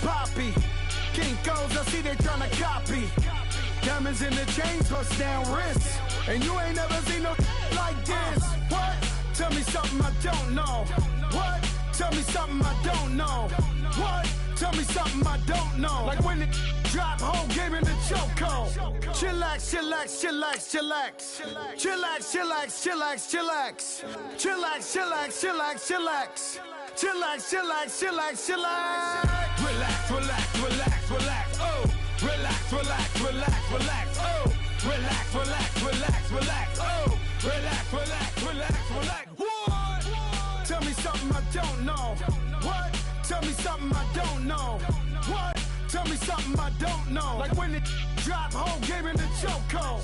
poppy. Kinkos, I see they tryna copy. Diamonds in the chains, bust down wrists. And you ain't never seen no like this. What? Tell me something I don't know. What? Tell me something I don't know. What? Tell me something I don't know. Like when it drop, whole game in the chokehold. Chillax, chillax, chillax, chillax. Chillax, chillax, chillax, chillax. Chillax, chillax, chillax, chillax. Chillax, chillax, chillax, chillax. Relax, relax, relax, relax. Oh. Relax, relax, relax, relax. Oh. Relax, relax, relax, relax. Oh. Relax, relax, relax, relax. What? Tell me something I don't know. What? Tell me something I don't know. What? Tell me something I don't know. Like when it drop, whole game in the chokehold.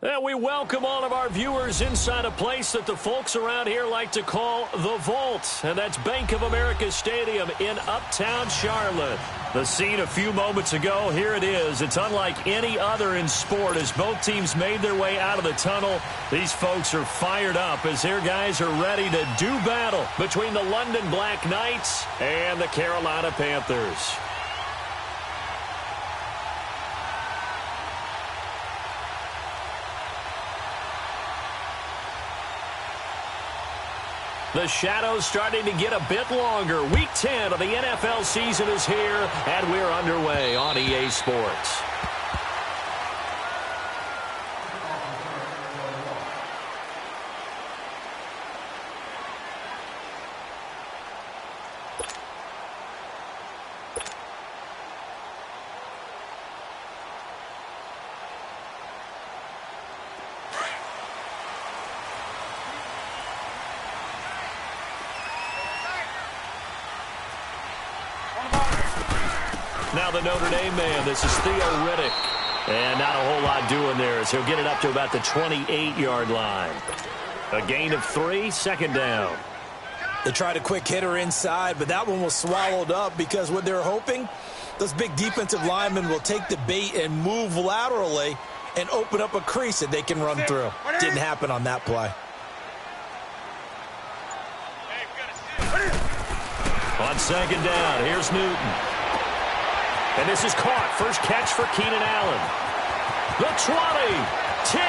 And we welcome all of our viewers inside a place that the folks around here like to call the Vault. And that's Bank of America Stadium in Uptown Charlotte. The scene a few moments ago, here it is. It's unlike any other in sport as both teams made their way out of the tunnel. These folks are fired up as their guys are ready to do battle between the London Black Knights and the Carolina Panthers. The shadow's starting to get a bit longer. Week 10 of the NFL season is here, and we're underway on EA Sports. Now the Notre Dame man, this is Theo Riddick. And not a whole lot doing there as he'll get it up to about the 28-yard line. A gain of 3, second down. They tried a quick hitter inside, but that one was swallowed up because what they're hoping, those big defensive linemen will take the bait and move laterally and open up a crease that they can run through. Didn't happen on that play. On second down, here's Newton. And this is caught. First catch for Keenan Allen. The 20, 10,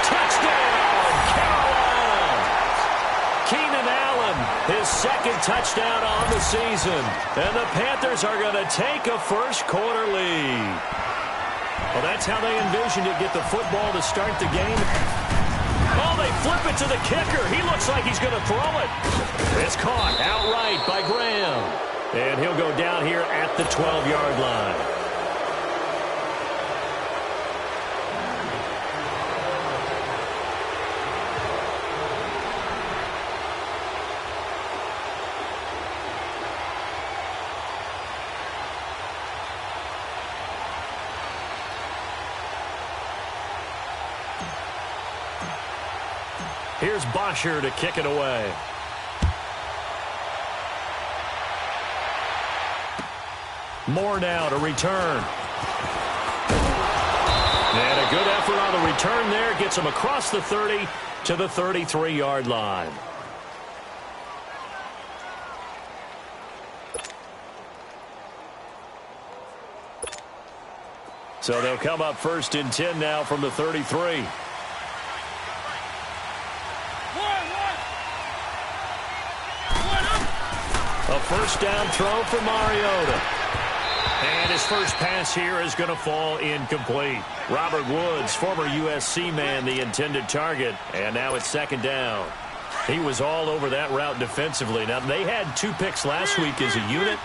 touchdown, Carolina. Keenan Allen, his second touchdown on the season. And the Panthers are going to take a first quarter lead. Well, that's how they envisioned it, get the football to start the game. Oh, they flip it to the kicker. He looks like he's going to throw it. It's caught outright by Graham. And he'll go down here at the 12-yard line. Here's Bosher to kick it away. Moore now to return. And a good effort on the return there. Gets him across the 30 to the 33-yard line. So they'll come up first and 10 now from the 33. A first down throw for Mariota. And his first pass here is going to fall incomplete. Robert Woods, former USC man, the intended target. And now it's second down. He was all over that route defensively. Now, they had 2 picks last week as a unit.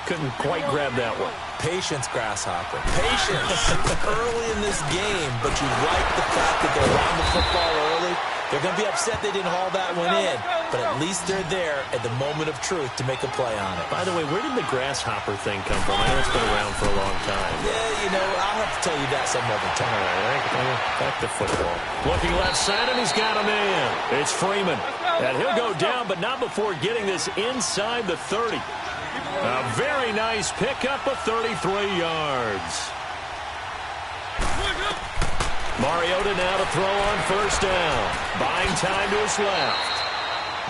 Couldn't quite grab that one. Patience, Grasshopper. Patience early in this game, but you like the fact that they ran the football early. They're going to be upset they didn't haul that one in, but at least they're there at the moment of truth to make a play on it. By the way, where did the grasshopper thing come from? I know it's been around for a long time. Yeah, I'll have to tell you that some other time. All right, back to football. Looking left side, and he's got him in. It's Freeman. And he'll go down, but not before getting this inside the 30. A very nice pickup of 33 yards. Mariota now to throw on first down. Buying time to his left.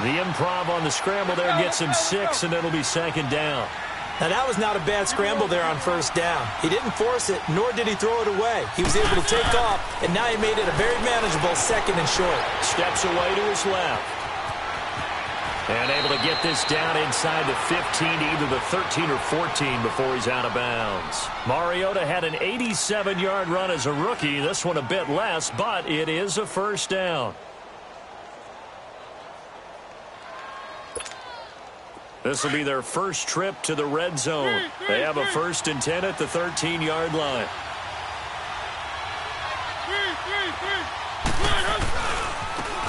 The improv on the scramble there gets him 6, and it'll be second down. Now, that was not a bad scramble there on first down. He didn't force it, nor did he throw it away. He was able to take off, and now he made it a very manageable second and short. Steps away to his left. And able to get this down inside the 15 to either the 13 or 14 before he's out of bounds. Mariota had an 87-yard run as a rookie. This one a bit less, but it is a first down. This will be their first trip to the red zone. They have a 1st and 10 at the 13-yard line.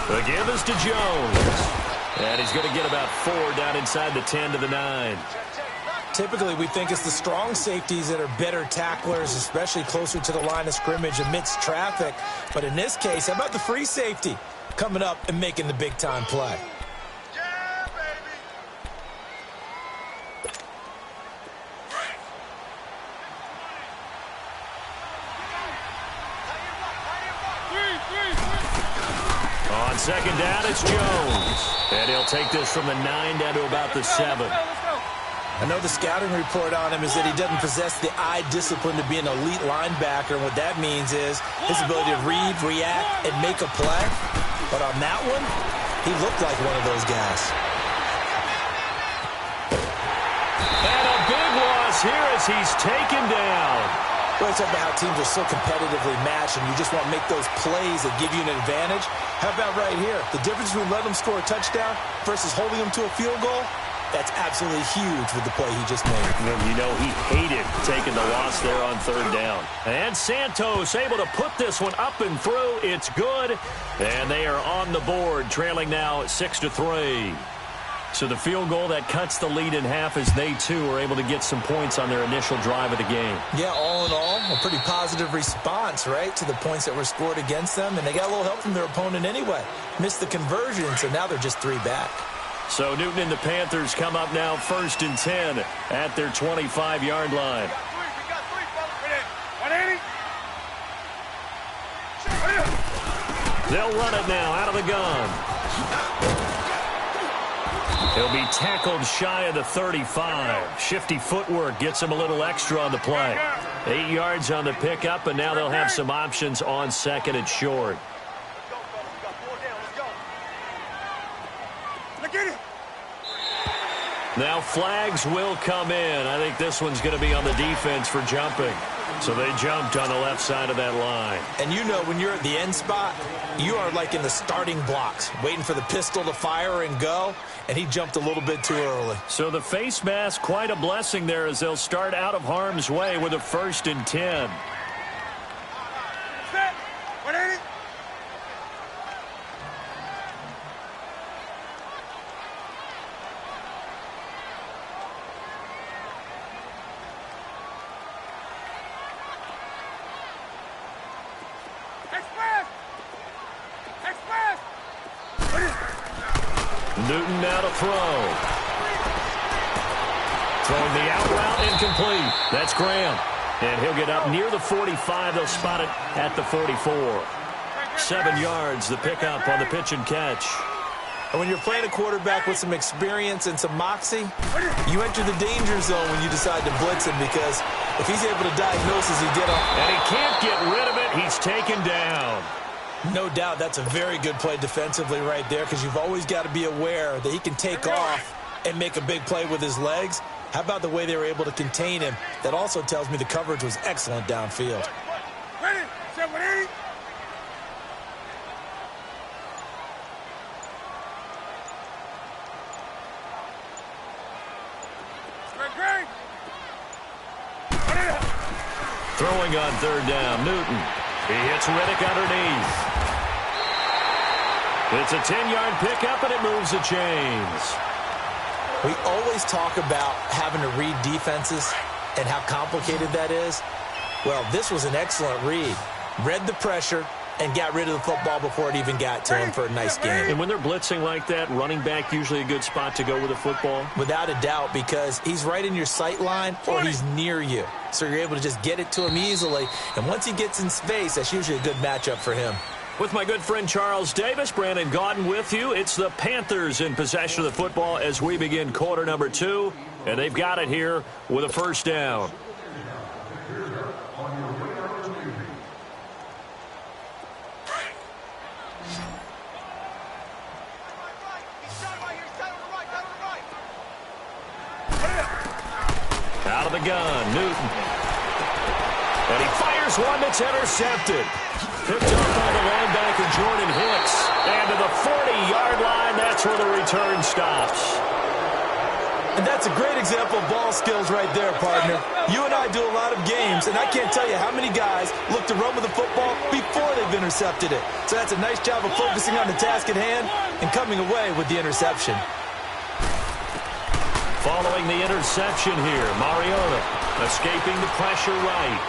The give is to Jones. And he's going to get about 4 down inside the 10 to the 9. Typically, we think it's the strong safeties that are better tacklers, especially closer to the line of scrimmage amidst traffic. But in this case, how about the free safety coming up and making the big-time play? On second down, it's Jones. And he'll take this from the 9 down to about the 7. I know the scouting report on him is that he doesn't possess the eye discipline to be an elite linebacker. And what that means is his ability to read, react, and make a play. But on that one, he looked like one of those guys. And a big loss here as he's taken down. We're talking about how teams are so competitively matched, and you just want to make those plays that give you an advantage. How about right here? The difference between letting them score a touchdown versus holding them to a field goal, that's absolutely huge with the play he just made. You know, he hated taking the loss there on third down. And Santos able to put this one up and through. It's good. And they are on the board, trailing now 6-3. So the field goal that cuts the lead in half as they, too, are able to get some points on their initial drive of the game. Yeah, all in all, a pretty positive response, right, to the points that were scored against them. And they got a little help from their opponent anyway. Missed the conversion, so now they're just 3 back. So Newton and the Panthers come up now 1st and 10 at their 25-yard line. They'll run it now out of the gun. He'll be tackled shy of the 35. Shifty footwork gets him a little extra on the play. 8 yards on the pickup, and now they'll have some options on second and short. Now flags will come in. I think this one's going to be on the defense for jumping. So they jumped on the left side of that line. And you know when you're at the end spot, you are like in the starting blocks, waiting for the pistol to fire and go, and he jumped a little bit too early. So the face mask, quite a blessing there as they'll start out of harm's way with a 1st and 10. Newton now to throw. Throwing the out route incomplete. That's Graham. And he'll get up near the 45. They'll spot it at the 44. 7 yards, the pickup on the pitch and catch. And when you're playing a quarterback with some experience and some moxie, you enter the danger zone when you decide to blitz him, because if he's able to diagnose as he did on... And he can't get rid of it. He's taken down. No doubt that's a very good play defensively right there, because you've always got to be aware that he can take off and make a big play with his legs. How about the way they were able to contain him? That also tells me the coverage was excellent downfield. Throwing on third down, Newton. He hits Riddick underneath. It's a 10-yard pickup, and it moves the chains. We always talk about having to read defenses and how complicated that is. Well, this was an excellent read. Read the pressure and got rid of the football before it even got to him for a nice game. And when they're blitzing like that, running back usually a good spot to go with the football? Without a doubt, because he's right in your sight line or he's near you. So you're able to just get it to him easily. And once he gets in space, that's usually a good matchup for him. With my good friend Charles Davis, Brandon Gaudin with you. It's the Panthers in possession of the football as we begin quarter number 2. And they've got it here with a first down. Out of the gun, Newton. And he fires one that's intercepted. Picked up by the linebacker, Jordan Hicks. And to the 40-yard line, that's where the return stops. And that's a great example of ball skills right there, partner. You and I do a lot of games, and I can't tell you how many guys look to run with the football before they've intercepted it. So that's a nice job of focusing on the task at hand and coming away with the interception. Following the interception here, Mariota escaping the pressure right.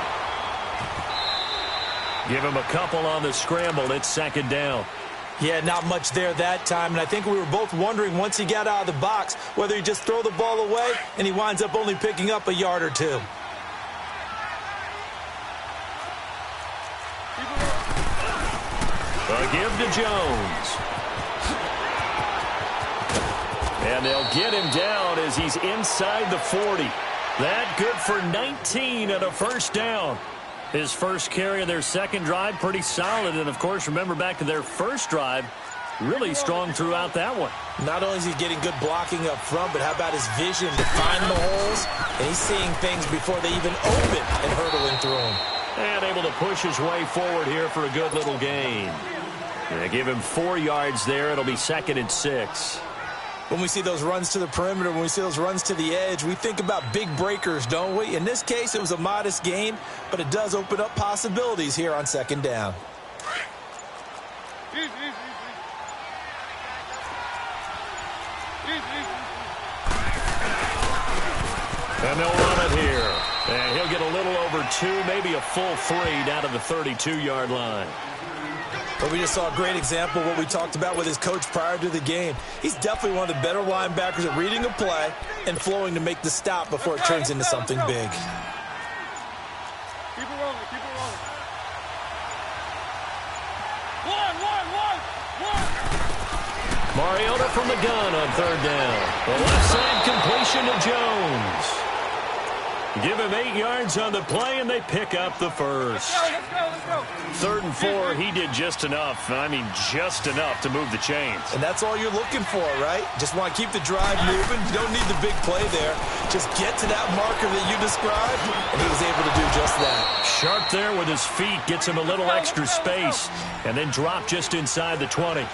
Give him a couple on the scramble. It's second down. Yeah, not much there that time, and I think we were both wondering once he got out of the box whether he'd just throw the ball away, and he winds up only picking up a yard or two. A give to Jones. And they'll get him down as he's inside the 40. That good for 19 and a first down. His first carry of their second drive, pretty solid. And, of course, remember back to their first drive, really strong throughout that one. Not only is he getting good blocking up front, but how about his vision to find the holes? And he's seeing things before they even open and hurdling through them. And able to push his way forward here for a good little gain. They give him 4 yards there. It'll be 2nd and 6. When we see those runs to the perimeter, when we see those runs to the edge, we think about big breakers, don't we? In this case, it was a modest gain, but it does open up possibilities here on second down. And they'll run it here. And he'll get a little over 2, maybe a full 3 down to the 32-yard line. But we just saw a great example of what we talked about with his coach prior to the game. He's definitely one of the better linebackers at reading a play and flowing to make the stop before it turns into something big. Keep it rolling, keep it rolling. One. Mariota from the gun on third down. The left side completion to Jones. Give him 8 yards on the play, and they pick up the first. Let's go. 3rd and 4, he did just enough. I mean, just enough to move the chains. And that's all you're looking for, right? Just want to keep the drive moving. You don't need the big play there. Just get to that marker that you described, and he was able to do just that. Sharp there with his feet, gets him a little extra space, and then drop just inside the 20.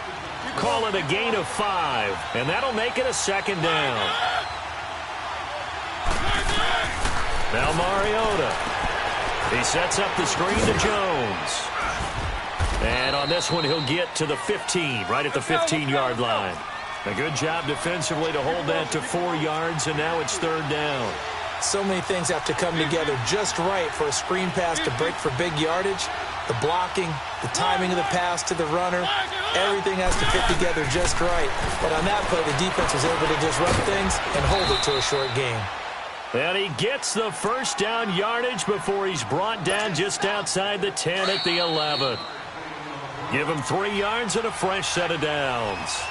Call it a gain of 5, and that'll make it a 2nd down. Now Mariota. He sets up the screen to Jones. And on this one, he'll get to the 15, right at the 15-yard line. A good job defensively to hold that to 4 yards, and now it's 3rd down. So many things have to come together just right for a screen pass to break for big yardage. The blocking, the timing of the pass to the runner, everything has to fit together just right. But on that play, the defense was able to disrupt things and hold it to a short game. And he gets the first down yardage before he's brought down just outside the 10 at the 11. Give him 3 yards and a fresh set of downs.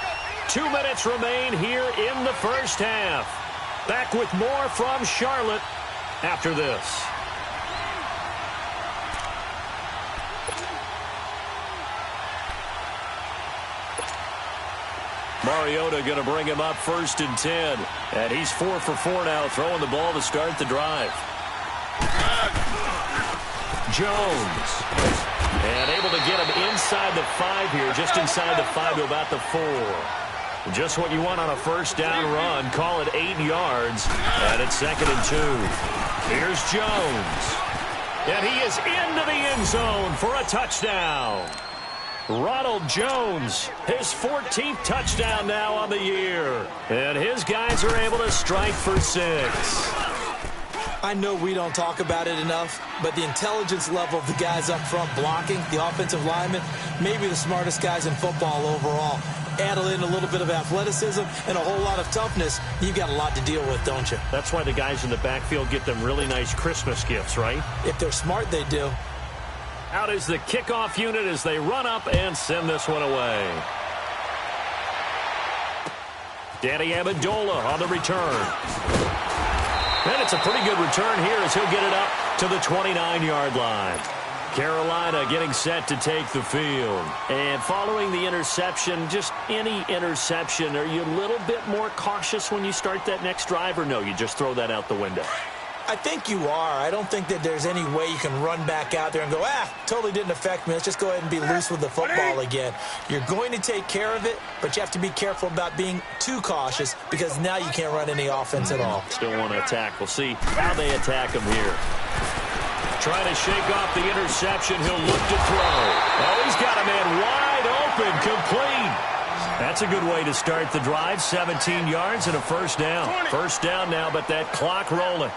2 minutes remain here in the first half. Back with more from Charlotte after this. Mariota going to bring him up 1st and 10. And he's 4 for 4 now, throwing the ball to start the drive. Jones. And able to get him inside the 5 here, just inside the 5 to about the 4. Just what you want on a first down run. Call it 8 yards. And it's 2nd and 2. Here's Jones. And he is into the end zone for a touchdown. Ronald Jones, his 14th touchdown now on the year. And his guys are able to strike for 6. I know we don't talk about it enough, but the intelligence level of the guys up front blocking, the offensive linemen, maybe the smartest guys in football overall. Add in a little bit of athleticism and a whole lot of toughness, you've got a lot to deal with, don't you? That's why the guys in the backfield get them really nice Christmas gifts, right? If they're smart, they do. Out is the kickoff unit as they run up and send this one away. Danny Amendola on the return. And it's a pretty good return here as he'll get it up to the 29-yard line. Carolina getting set to take the field. And following the interception, just any interception, are you a little bit more cautious when you start that next drive, or no, you just throw that out the window? I think you are. I don't think that there's any way you can run back out there and go, totally didn't affect me. Let's just go ahead and be loose with the football again. You're going to take care of it, but you have to be careful about being too cautious because now you can't run any offense at all. Still want to attack. We'll see how they attack him here. Trying to shake off the interception. He'll look to throw. Oh, he's got a man wide open, complete. That's a good way to start the drive. 17 yards and a first down. First down now, but that clock rolling.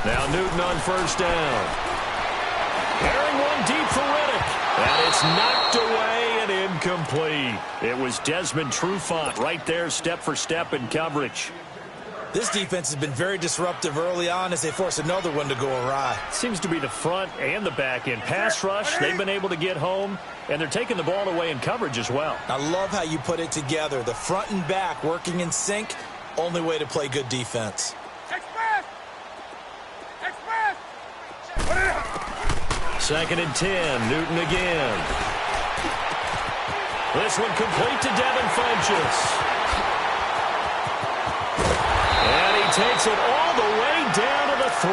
Now Newton on first down. Carrying one deep for Riddick. And it's knocked away and incomplete. It was Desmond Trufant right there, step for step in coverage. This defense has been very disruptive early on as they force another one to go awry. Seems to be the front and the back end. Pass rush, they've been able to get home, and they're taking the ball away in coverage as well. I love how you put it together. The front and back working in sync, only way to play good defense. Second and 10, Newton again. This one complete to Devin Funchess. And he takes it all the way down to the 3.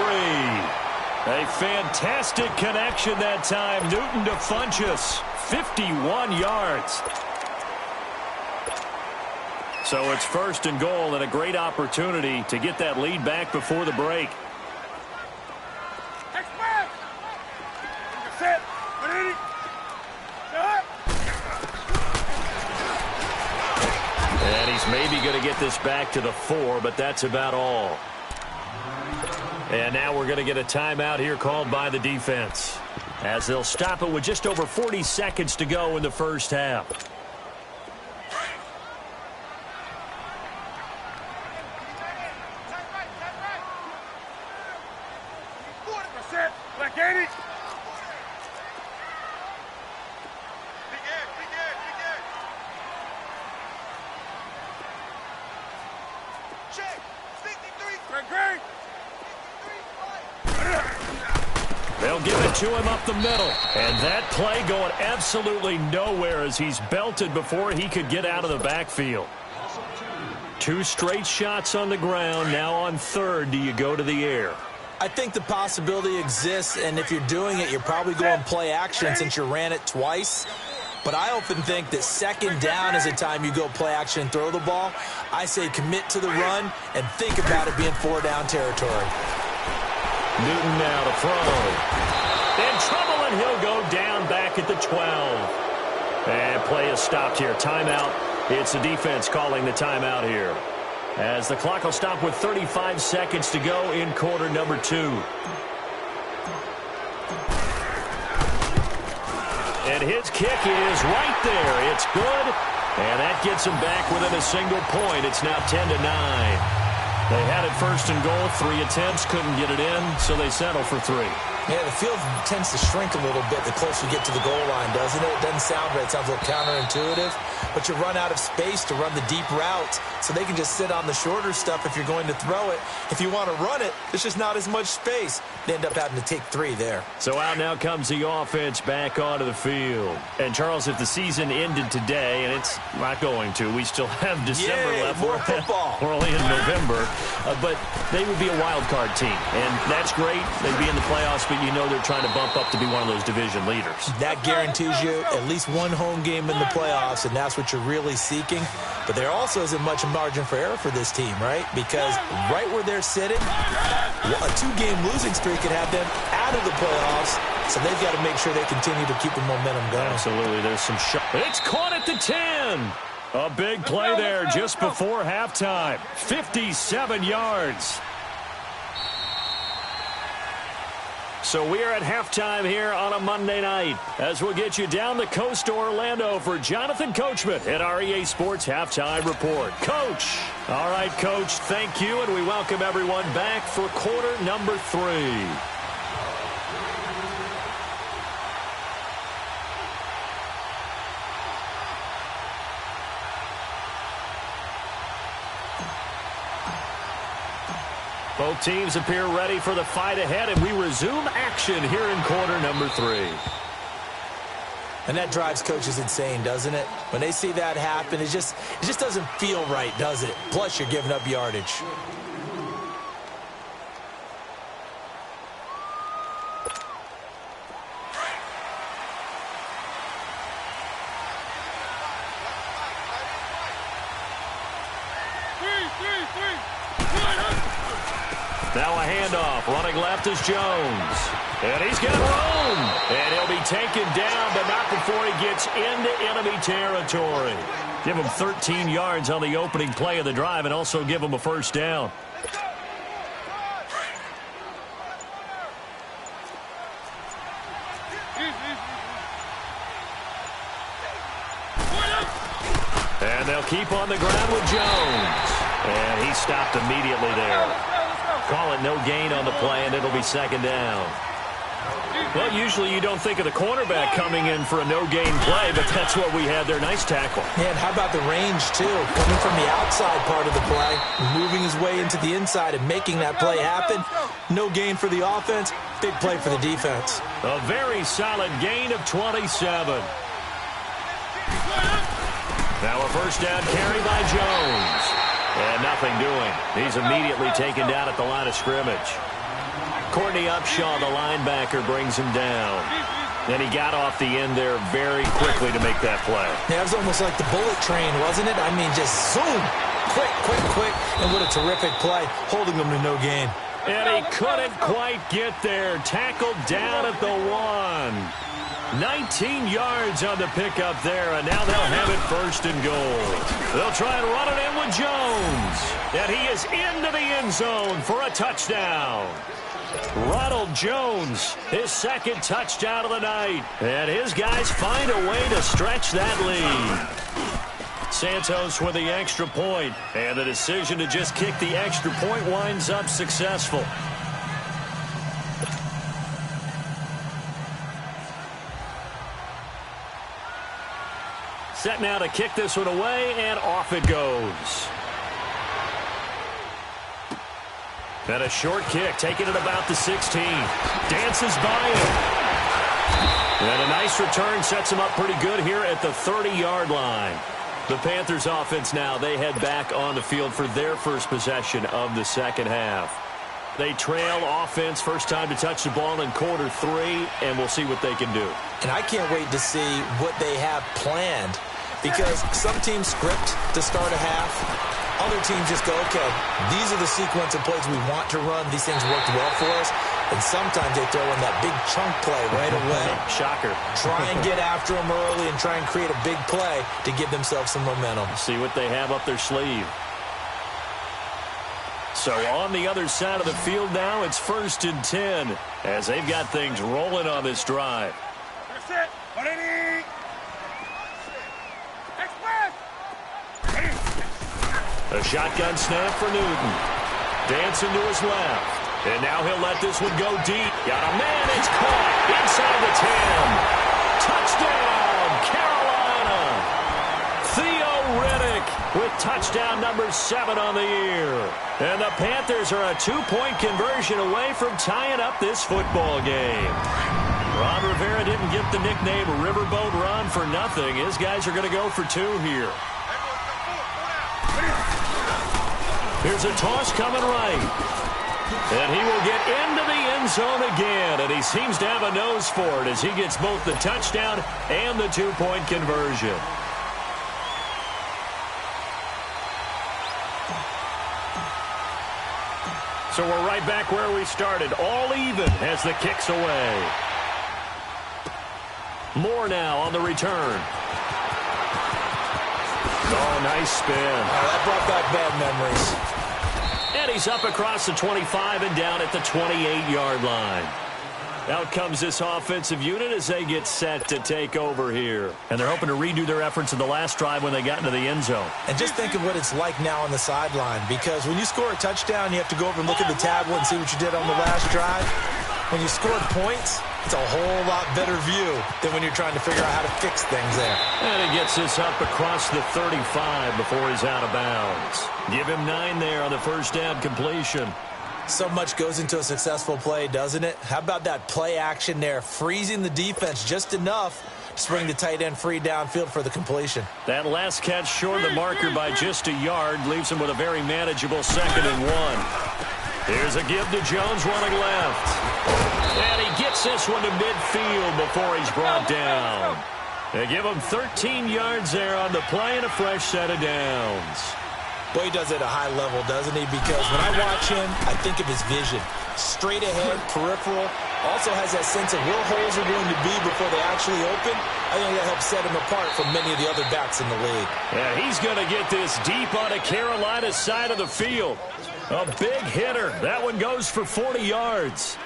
A fantastic connection that time. Newton to Funchess, 51 yards. So it's first and goal and a great opportunity to get that lead back before the break. And he's maybe going to get this back to the 4, but that's about all. And now we're going to get a timeout here called by the defense, as they'll stop it with just over 40 seconds to go in the first half. They'll give it to him up the middle. And that play going absolutely nowhere as he's belted before he could get out of the backfield. 2 straight shots on the ground. Now on third, do you go to the air? I think the possibility exists, and if you're doing it, you're probably going play action since you ran it twice. But I often think that second down is a time you go play action and throw the ball. I say commit to the run and think about it being 4-down territory. Newton now to throw. In trouble, and he'll go down back at the 12. And play is stopped here. Timeout. It's the defense calling the timeout here, as the clock will stop with 35 seconds to go in quarter number 2. And his kick is right there. It's good, and that gets him back within a single point. It's now 10-9. They had it first and goal, 3 attempts, couldn't get it in, so they settle for 3. Yeah, the field tends to shrink a little bit the closer you get to the goal line, doesn't it? It doesn't sound right. It sounds a little counterintuitive. But you run out of space to run the deep routes, so they can just sit on the shorter stuff if you're going to throw it. If you want to run it, there's just not as much space. They end up having to take 3 there. So out now comes the offense back onto the field. And, Charles, if the season ended today, and it's not going to, we still have December left. More football. We're only in November. But they would be a wild card team, and that's great. They'd be in the playoffs, but you know they're trying to bump up to be one of those division leaders. That guarantees you at least one home game in the playoffs, and that's what you're really seeking. But there also isn't much margin for error for this team, right? Because right where they're sitting, a 2-game losing streak could have them out out of the playoffs, so they've got to make sure they continue to keep the momentum going. Absolutely. There's some shot. It's caught at the 10. A big play there just before halftime. 57 yards. So we are at halftime here on a Monday night as we'll get you down the coast to Orlando for Jonathan Coachman at our EA Sports Halftime Report. Coach. All right, Coach, thank you, and we welcome everyone back for quarter number 3. Both teams appear ready for the fight ahead, and we resume action here in quarter number 3. And that drives coaches insane, doesn't it? When they see that happen, it just doesn't feel right, does it? Plus, you're giving up yardage. Now a handoff. Running left is Jones. And he's got room. And he'll be taken down, but not before he gets into enemy territory. Give him 13 yards on the opening play of the drive and also give him a first down. And they'll keep on the ground with Jones. And he stopped immediately there. Call it no gain on the play, and it'll be second down. Well, usually you don't think of the cornerback coming in for a no-gain play, but that's what we had there. Nice tackle. And how about the range, too? Coming from the outside part of the play, moving his way into the inside and making that play happen. No gain for the offense, big play for the defense. A very solid gain of 27. Now a first down carry by Jones. And nothing doing. He's immediately taken down at the line of scrimmage. Courtney Upshaw, the linebacker, brings him down. Then he got off the end there very quickly to make that play. Yeah, it was almost like the bullet train, wasn't it? I mean, just zoom. Quick, quick, quick. And what a terrific play, holding them to no gain. And he couldn't quite get there. Tackled down at the 1. 19 yards on the pickup there, and now they'll have it first and goal. They'll try and run it in with Jones. And he is into the end zone for a touchdown. Ronald Jones, his second touchdown of the night. And his guys find a way to stretch that lead. Santos with the extra point, and the decision to just kick the extra point winds up successful. Set now to kick this one away, and off it goes. And a short kick, taking it about the 16. Dances by him. And a nice return sets him up pretty good here at the 30-yard line. The Panthers offense now, they head back on the field for their first possession of the second half. They trail offense, first time to touch the ball in quarter 3, and we'll see what they can do. And I can't wait to see what they have planned, because some teams script to start a half. Other teams just go, okay, these are the sequence of plays we want to run. These things worked well for us. And sometimes they throw in that big chunk play right away. Shocker. Try and get after them early and try and create a big play to give themselves some momentum. See what they have up their sleeve. So on the other side of the field now, it's 1st and 10 as they've got things rolling on this drive. A shotgun snap for Newton. Dancing to his left. And now he'll let this one go deep. Got a man, it's caught inside the 10. Touchdown, Carolina. Theo Riddick with touchdown number 7 on the year. And the Panthers are a 2-point conversion away from tying up this football game. Ron Rivera didn't get the nickname Riverboat Ron for nothing. His guys are going to go for 2 here. Here's a toss coming right. And he will get into the end zone again. And he seems to have a nose for it as he gets both the touchdown and the 2-point conversion. So we're right back where we started, all even as the kick's away. Moore now on the return. Oh, nice spin. Oh, that brought back bad memories. And he's up across the 25 and down at the 28-yard line. Out comes this offensive unit as they get set to take over here. And they're hoping to redo their efforts in the last drive when they got into the end zone. And just think of what it's like now on the sideline, because when you score a touchdown, you have to go over and look at the tablet and see what you did on the last drive. When you scored points, it's a whole lot better view than when you're trying to figure out how to fix things there. And he gets this up across the 35 before he's out of bounds. Give him 9 there on the first down completion. So much goes into a successful play, doesn't it? How about that play action there, freezing the defense just enough to bring the tight end free downfield for the completion. That last catch short of the marker by just a yard leaves him with a very manageable 2nd and 1. Here's a give to Jones running left. And he gets this one to midfield before he's brought down. They give him 13 yards there on the play and a fresh set of downs. Boy, he does it at a high level, doesn't he? Because when I watch him, I think of his vision. Straight ahead, peripheral. Also has that sense of where holes are going to be before they actually open. I think that helps set him apart from many of the other backs in the league. Yeah, he's going to get this deep on a Carolina side of the field. A big hitter. That one goes for 40 yards.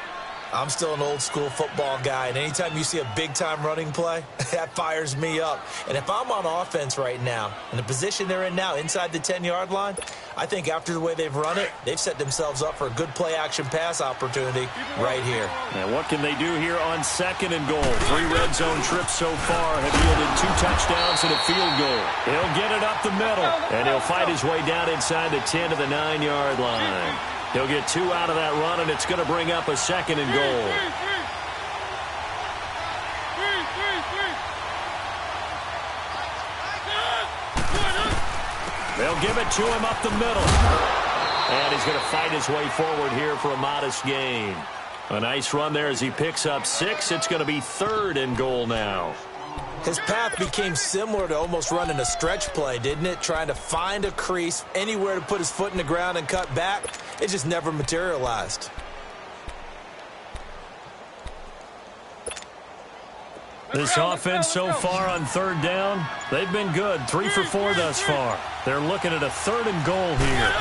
I'm still an old-school football guy, and anytime you see a big-time running play, that fires me up. And if I'm on offense right now, in the position they're in now, inside the 10-yard line, I think after the way they've run it, they've set themselves up for a good play-action pass opportunity right here. And what can they do here on 2nd and goal? 3 red zone trips so far have yielded 2 touchdowns and a field goal. He'll get it up the middle, and he'll fight his way down inside the 10 to the 9-yard line. He'll get 2 out of that run, and it's going to bring up a 2nd and goal. They'll give it to him up the middle. And he's going to fight his way forward here for a modest gain. A nice run there as he picks up 6. It's going to be 3rd and goal now. His path became similar to almost running a stretch play, didn't it? Trying to find a crease, anywhere to put his foot in the ground and cut back. It just never materialized. This offense so far on 3rd down, they've been good. 3 for 4 thus far. They're looking at a 3rd and goal here.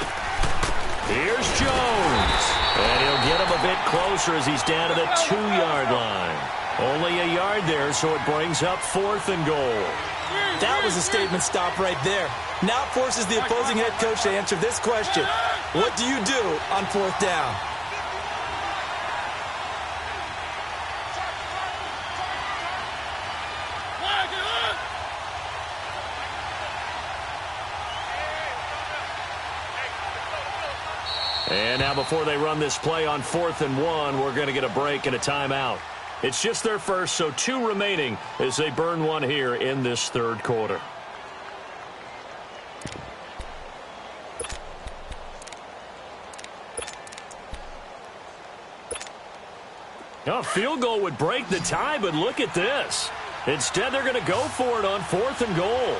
Here's Jones. And he'll get him a bit closer as he's down to the 2-yard line. Only a yard there, so it brings up 4th and goal. That was a statement stop right there. Now it forces the opposing head coach to answer this question. What do you do on 4th down? And now before they run this play on 4th and 1, we're going to get a break and a timeout. It's just their first, so 2 remaining as they burn one here in this 3rd quarter. A field goal would break the tie, but look at this. Instead, they're going to go for it on 4th and goal.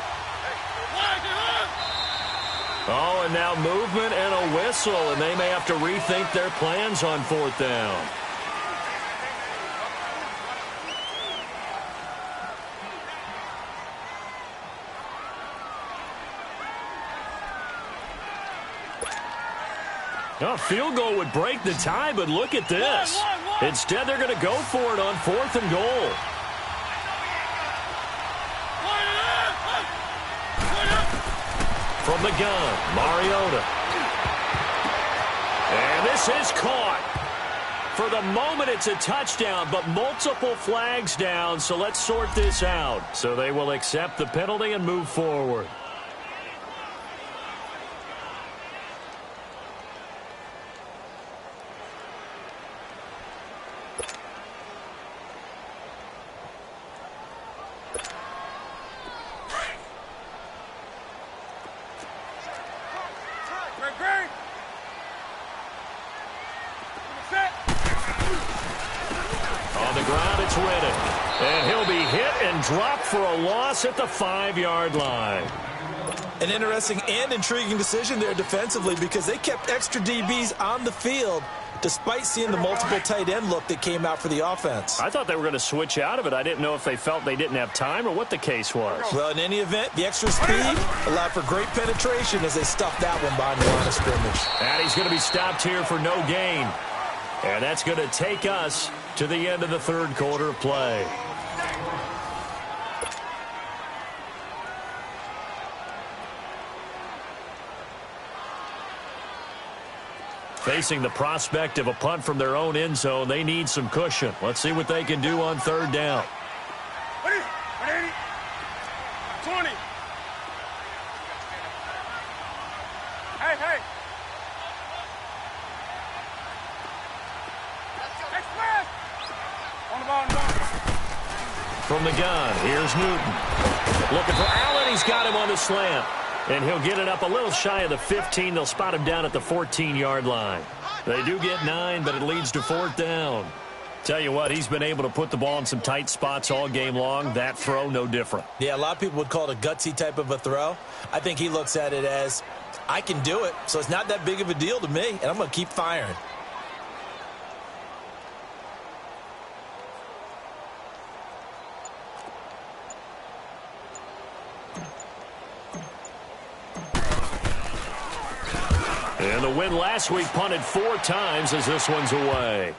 Oh, and now movement and a whistle, and they may have to rethink their plans on 4th down. A field goal would break the tie, but look at this. Instead, they're going to go for it on 4th and goal. From the gun, Mariota. And this is caught. For the moment, it's a touchdown, but multiple flags down, so let's sort this out. So they will accept the penalty and move forward. Dropped for a loss at the 5-yard line. An interesting and intriguing decision there defensively because they kept extra DBs on the field despite seeing the multiple tight end look that came out for the offense. I thought they were going to switch out of it. I didn't know if they felt they didn't have time or what the case was. Well, in any event, the extra speed allowed for great penetration as they stuffed that one behind the line of scrimmage. And he's going to be stopped here for no gain. And that's going to take us to the end of the third quarter of play. Facing the prospect of a punt from their own end zone, they need some cushion. Let's see what they can do on third down. 20. Hey. On the ball. From the gun, here's Newton. Looking for Allen. He's got him on the slant. And he'll get it up a little shy of the 15. They'll spot him down at the 14-yard line. They do get 9, but it leads to fourth down. Tell you what, he's been able to put the ball in some tight spots all game long. That throw, no different. Yeah, a lot of people would call it a gutsy type of a throw. I think he looks at it as, I can do it, so it's not that big of a deal to me, and I'm going to keep firing. And the win last week punted 4 times as this one's away.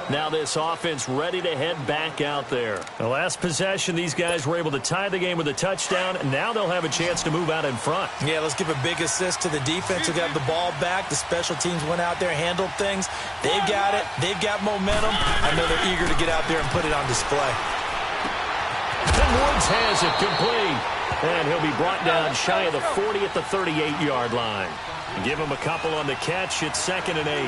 Now this offense ready to head back out there. The last possession, these guys were able to tie the game with a touchdown, and now they'll have a chance to move out in front. Yeah, let's give a big assist to the defense who got the ball back. The special teams went out there, handled things. They've got it. They've got momentum. I know they're eager to get out there and put it on display. And Woods has it complete. And he'll be brought down shy of the 40 at the 38-yard line. Give him a couple on the catch. It's 2nd and 8.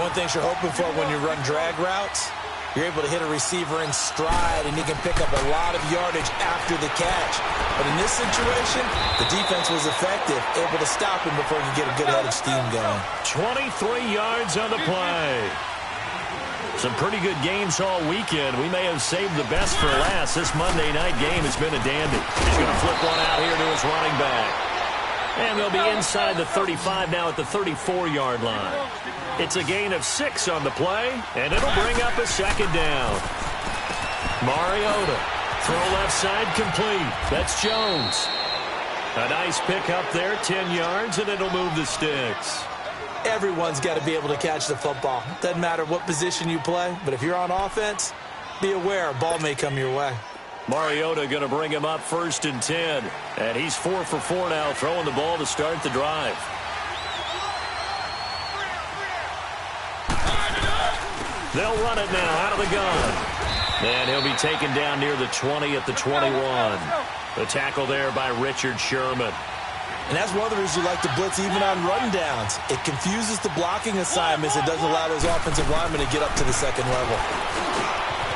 One thing you're hoping for when you run drag routes, you're able to hit a receiver in stride, and he can pick up a lot of yardage after the catch. But in this situation, the defense was effective, able to stop him before he could get a good head of steam going. 23 yards on the play. Some pretty good games all weekend. We may have saved the best for last. This Monday night game has been a dandy. He's going to flip one out here to his running back. And they'll be inside the 35 now at the 34-yard line. It's a gain of 6 on the play, and it'll bring up a 2nd down. Mariota, throw left side complete. That's Jones. A nice pick up there, 10 yards, and it'll move the sticks. Everyone's got to be able to catch the football. Doesn't matter what position you play, but if you're on offense, be aware a ball may come your way. Mariota going to bring him up 1st and 10. And he's 4 for 4 now, throwing the ball to start the drive. They'll run it now out of the gun. And he'll be taken down near the 20 at the 21. The tackle there by Richard Sherman. And that's one of the reasons you like to blitz even on rundowns. It confuses the blocking assignments. It doesn't allow those offensive linemen to get up to the 2nd level.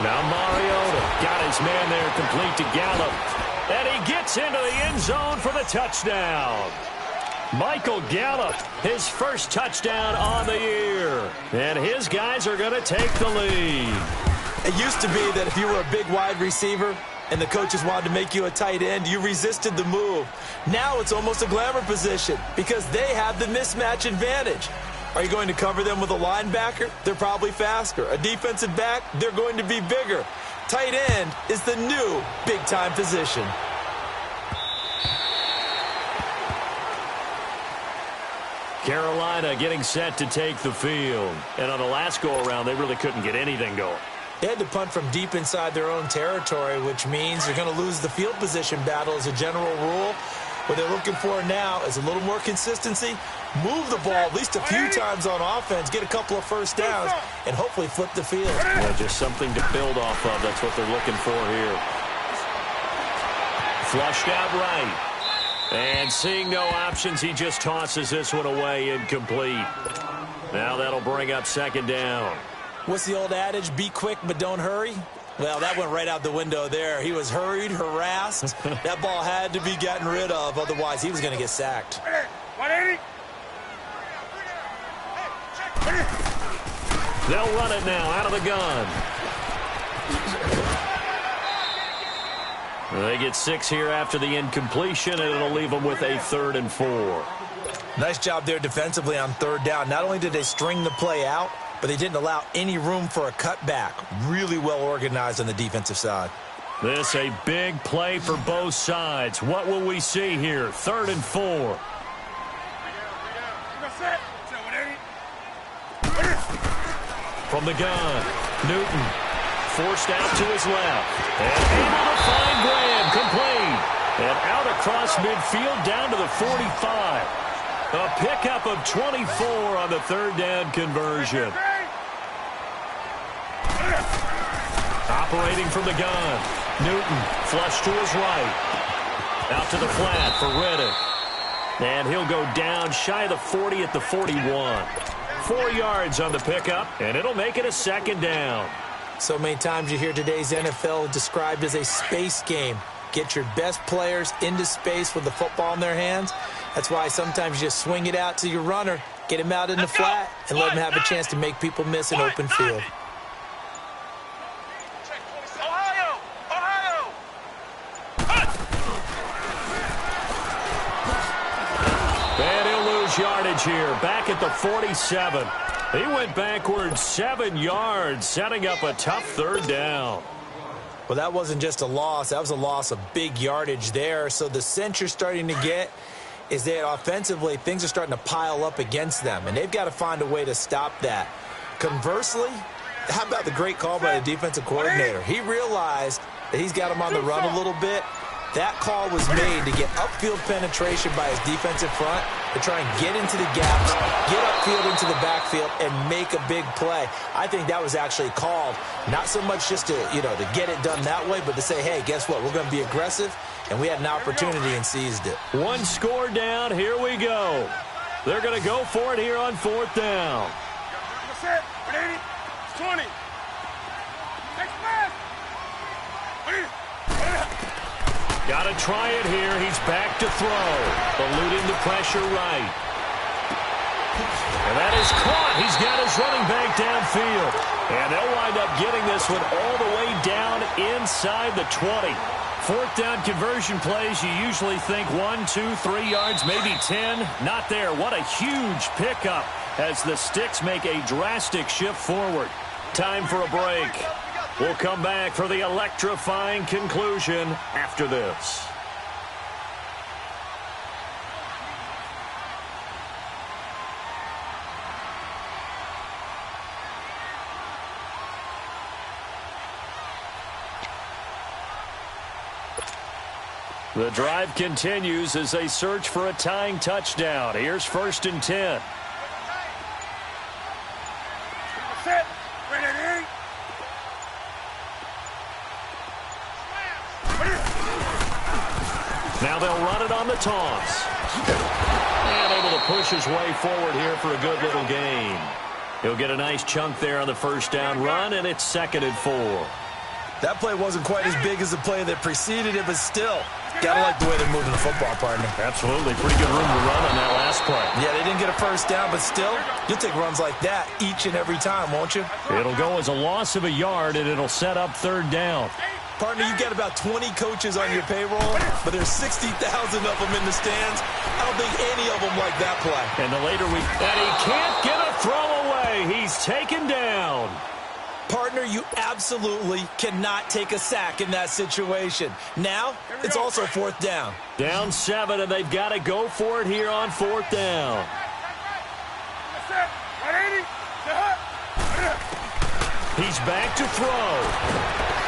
Now Mariota got his man there complete to Gallup. And he gets into the end zone for the touchdown. Michael Gallup, his first touchdown on the year. And his guys are going to take the lead. It used to be that if you were a big wide receiver and the coaches wanted to make you a tight end, you resisted the move. Now it's almost a glamour position because they have the mismatch advantage. Are you going to cover them with a linebacker? They're probably faster. A defensive back? They're going to be bigger. Tight end is the new big-time position. Carolina getting set to take the field. And on the last go-around, they really couldn't get anything going. They had to punt from deep inside their own territory, which means they're going to lose the field position battle as a general rule. What they're looking for now is a little more consistency, move the ball at least a few times on offense, get a couple of first downs, and hopefully flip the field. Yeah, just something to build off of. That's what they're looking for here. Flushed out right. And seeing no options, he just tosses this one away, incomplete. Now that'll bring up 2nd down. What's the old adage? Be quick, but don't hurry. Well, that went right out the window there. He was hurried, harassed. That ball had to be gotten rid of. Otherwise, he was going to get sacked. 180. They'll run it now out of the gun. They get 6 here after the incompletion, and it'll leave them with a 3rd and 4. Nice job there defensively on 3rd down. Not only did they string the play out, but they didn't allow any room for a cutback. Really well organized on the defensive side. This a big play for both sides. What will we see here? 3rd and 4. From the gun, Newton forced out to his left. And able to find Graham, complete. And out across midfield down to the 45. A pickup of 24 on the 3rd down conversion. Operating from the gun, Newton flush to his right. Out to the flat for Reddick. And he'll go down shy of the 40 at the 41. 4 yards on the pickup, and it'll make it a 2nd down. So many times you hear today's NFL described as a space game. Get your best players into space with the football in their hands. That's why sometimes you just swing it out to your runner, get him out in the flat, and let him have a chance to make people miss an open field. And he'll lose yardage here, back at the 47. He went backwards 7 yards, setting up a tough 3rd down. Well, that wasn't just a loss. That was a loss of big yardage there. So the sense you're starting to get is that offensively, things are starting to pile up against them, and they've got to find a way to stop that. Conversely, how about the great call by the defensive coordinator? He realized that he's got him on the run a little bit. That call was made to get upfield penetration by his defensive front to try and get into the gaps, get upfield into the backfield, and make a big play. I think that was actually called not so much just to, to get it done that way, but to say, hey, guess what? We're going to be aggressive, and we had an opportunity and seized it. 1 score down. Here we go. They're going to go for it here on 4th down. That's it. 20. Next pass. Got to try it here. He's back to throw. Eluding the pressure right. And that is caught. He's got his running back downfield. And they'll wind up getting this one all the way down inside the 20. 4th down conversion plays, you usually think 1, 2, 3 yards, maybe 10. Not there. What a huge pickup as the Sticks make a drastic shift forward. Time for a break. We'll come back for the electrifying conclusion after this. The drive continues as they search for a tying touchdown. Here's 1st and 10. Now they'll run it on the toss. And able to push his way forward here for a good little gain. He'll get a nice chunk there on the 1st down run, and it's 2nd and 4. That play wasn't quite as big as the play that preceded it, but still, gotta like the way they're moving the football, partner. Absolutely. Pretty good room to run on that last play. Yeah, they didn't get a 1st down, but still, you'll take runs like that each and every time, won't you? It'll go as a loss of a yard, and it'll set up 3rd down. Partner, you've got about 20 coaches on your payroll, but there's 60,000 of them in the stands. I don't think any of them like that play. And the later we... And he can't get a throw away. He's taken down. Partner, you absolutely cannot take a sack in that situation. Now, it's also 4th down. Down 7, and they've got to go for it here on 4th down. He's back to throw.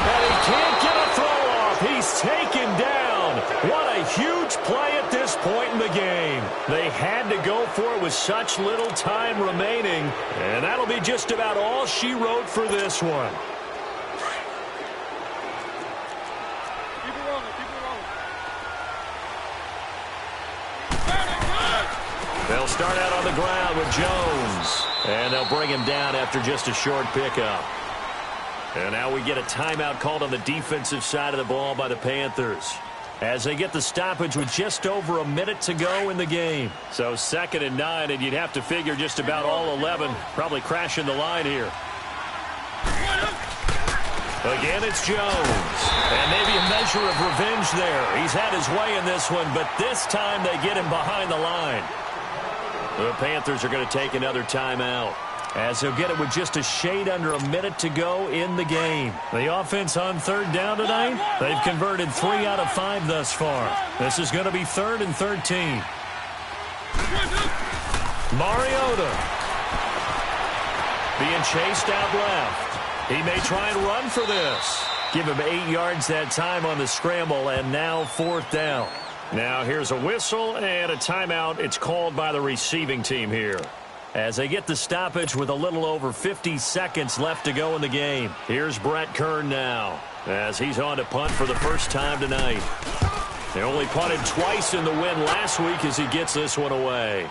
And he can't get a throw off. He's taken down. What a huge play at this point in the game. They had to go for it with such little time remaining. And that'll be just about all she wrote for this one. Keep it rolling. They'll start out on the ground with Jones. And they'll bring him down after just a short pickup. And now we get a timeout called on the defensive side of the ball by the Panthers as they get the stoppage with just over a minute to go in the game. So 2nd and 9, and you'd have to figure just about all 11 probably crashing the line here. Again, it's Jones. And maybe a measure of revenge there. He's had his way in this one, but this time they get him behind the line. The Panthers are going to take another timeout, as he'll get it with just a shade under a minute to go in the game. The offense on third down tonight, they've converted 3 out of 5 thus far. This is going to be 3rd and 13. Mariota being chased out left. He may try and run for this. Give him 8 yards that time on the scramble, and now 4th down. Now here's a whistle and a timeout. It's called by the receiving team here, as they get the stoppage with a little over 50 seconds left to go in the game. Here's Brett Kern now, as he's on to punt for the first time tonight. They only punted twice in the win last week as he gets this one away.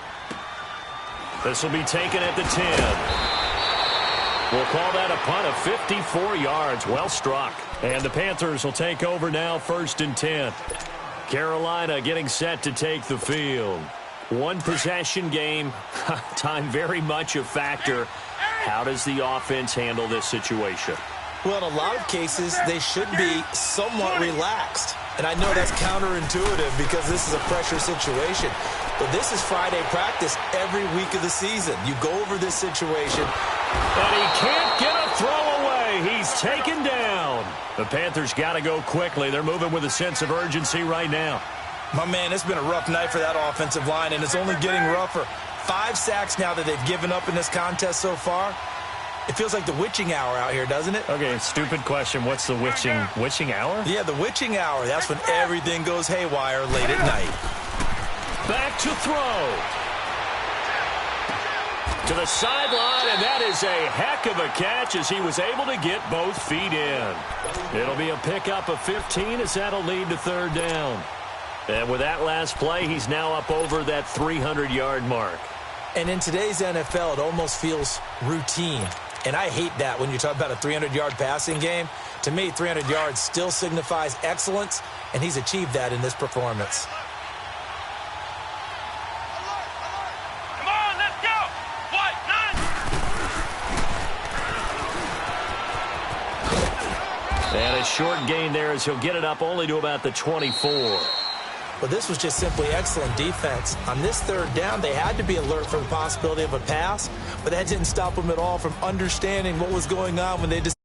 This will be taken at the 10. We'll call that a punt of 54 yards. Well struck. And the Panthers will take over now, 1st and 10. Carolina getting set to take the field. One possession game. Time very much a factor. How does the offense handle this situation? Well, in a lot of cases, they should be somewhat relaxed. And I know that's counterintuitive because this is a pressure situation. But this is Friday practice every week of the season. You go over this situation. And he can't get a throw away. He's taken down. The Panthers got to go quickly. They're moving with a sense of urgency right now. My man, it's been a rough night for that offensive line, and it's only getting rougher. 5 sacks now that they've given up in this contest so far. It feels like the witching hour out here, doesn't it? Okay, stupid question. What's the witching hour? Yeah, the witching hour. That's when everything goes haywire late at night. Back to throw. To the sideline, and that is a heck of a catch as he was able to get both feet in. It'll be a pickup of 15 as that'll lead to 3rd down. And with that last play, he's now up over that 300-yard mark. And in today's NFL, it almost feels routine. And I hate that when you talk about a 300-yard passing game. To me, 300 yards still signifies excellence, and he's achieved that in this performance. Come on, let's go. White, 9. And a short gain there as he'll get it up only to about the 24. But this was just simply excellent defense. On this 3rd down, they had to be alert for the possibility of a pass, but that didn't stop them at all from understanding what was going on when they decided